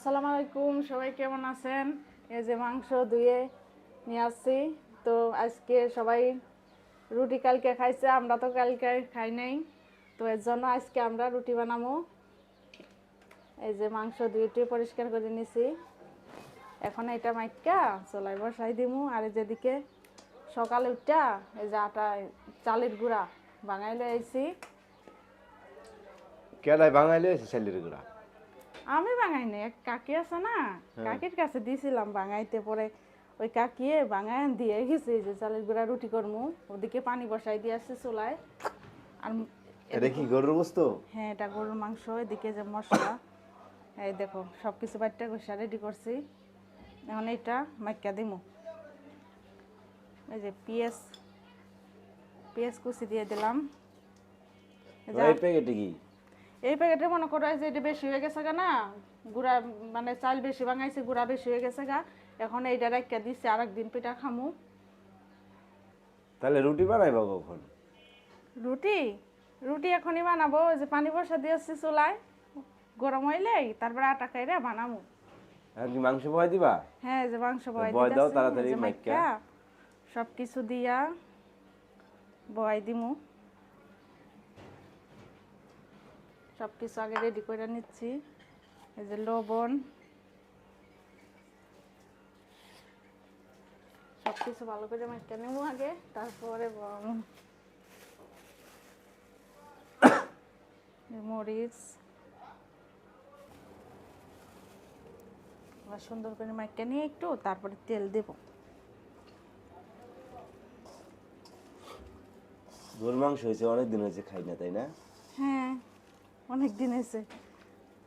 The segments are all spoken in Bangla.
আসসালামু আলাইকুম, সবাই কেমন আছেন? এই যে মাংস ধুয়ে নিয়ে আসছি। তো আজকে সবাই রুটি কালকে খাইছে, আমরা তো কালকে খাই নাই। তো এর জন্য আজকে আমরা রুটি বানাবো। এই যে মাংস ধুয়ে পরিষ্কার করে নিছি। এখন এটা মাইকা চলাই বসাই দিমু। আর যেদিকে সকালে উঠা এই যে আটা চালের গুঁড়া বাঙাইলে আইছি। কেডায় বাঙালি হয়েছে ছেলের গুড়া? আমি বাঙাই নাই, এক কাকি আছে না, কাকির কাছে দিছিলাম বাঙাইতে। পরে ওই কাকিয়ে বাঙায় দিয়ে গেছে যে চালের গুঁড়া রুটি করমু। ওদিকে পানি বসাই দিয়ে আসছে চুলায়। আর এটা কি গরুর গোস্ত? হ্যাঁ, এটা গরুর মাংস। এদিকে যে মশলা, এই দেখো সব কিছু বাট্টা কষা রেডি করছি। এখন এইটা মাইকা দিমু। এই যে পেঁয়াজ পেঁয়াজ কুচি দিয়ে দিলাম। এই প্যাকেটে কি? এই প্যাকেটে মনে করো যে এটা বেশি হয়ে গেছে গা না, গুঁড়া মানে চাল বেশি বাঙাইছে, গুঁড়া বেশি হয়ে গেছে গা। এখন এইটা রাখিয়া দিচ্ছি, আর একদিন পিঠা খামু। তাহলে রুটি বানাইবা কখন? রুটি রুটি এখনই বানাবো। ওই যে পানি বসা দিয়েছি চুলায়, গরম হইলেই তারপরে আটা খাইরে বানাবো। এখন কি মাংস বহাই দিবা? হ্যাঁ, এই যে মাংস বয়াই বহাই দাও দিতেছি। এই তাড়াতাড়ি যে মাইক্কা। মাইকা সব কিছু দিয়া বয়াই দিমু। সব কিছু আগে রেডি করে নিচ্ছি। এই যে লবণ, সব কিছু ভালো করে মাইকা নেবো আগে, তারপরে মরিচ আবার সুন্দর করে মাইকা নিয়ে একটু তারপরে তেল দেব। গরুর মাংস হয়েছে অনেক দিন হয়েছে খাই না, তাই না? হ্যাঁ, অনেক দিন এসে।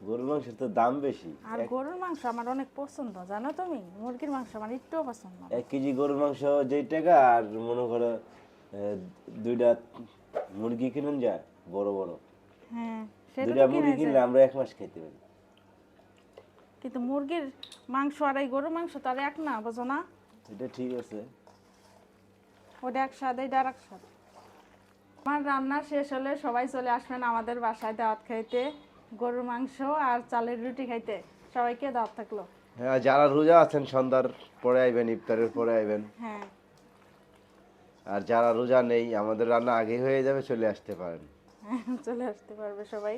গরুর মাংসের তো দাম বেশি। আর গরুর মাংস আমার অনেক পছন্দ, জানো তুমি? মুরগির মাংস আমার একটুও পছন্দ না। 1 কেজি গরুর মাংস যেই টাকা, আর মনে করো দুইটা মুরগি কিনুন যায় বড় বড়। হ্যাঁ, সেটা দুইটা তো মুরগি কিনে কিনলে যায়। আমরা 1 মাস খেতে পারি। কিন্তু মুরগির মাংস আর এই গরুর মাংস তো আর এক না, বোঝো না? এটা ঠিক আছে। ওটা এক স্বাদ, এটা আর এক স্বাদ। আমার রান্না শেষ হলে সবাই চলে আসবেন আমাদের বাসায় দাওয়াত খাইতে, গরুর মাংস আর চালের রুটি খাইতে। সবাইকে দাওয়াত থাকলো। হ্যাঁ, যারা রোজা আছেন সন্ধ্যার পরে আইবেন, ইফতারের পরে আইবেন। হ্যাঁ। আর যারা রোজা নেই, আমাদের রান্না আগে হয়ে যাবে, চলে আসতে পারেন। চলে আসতে পারবে সবাই।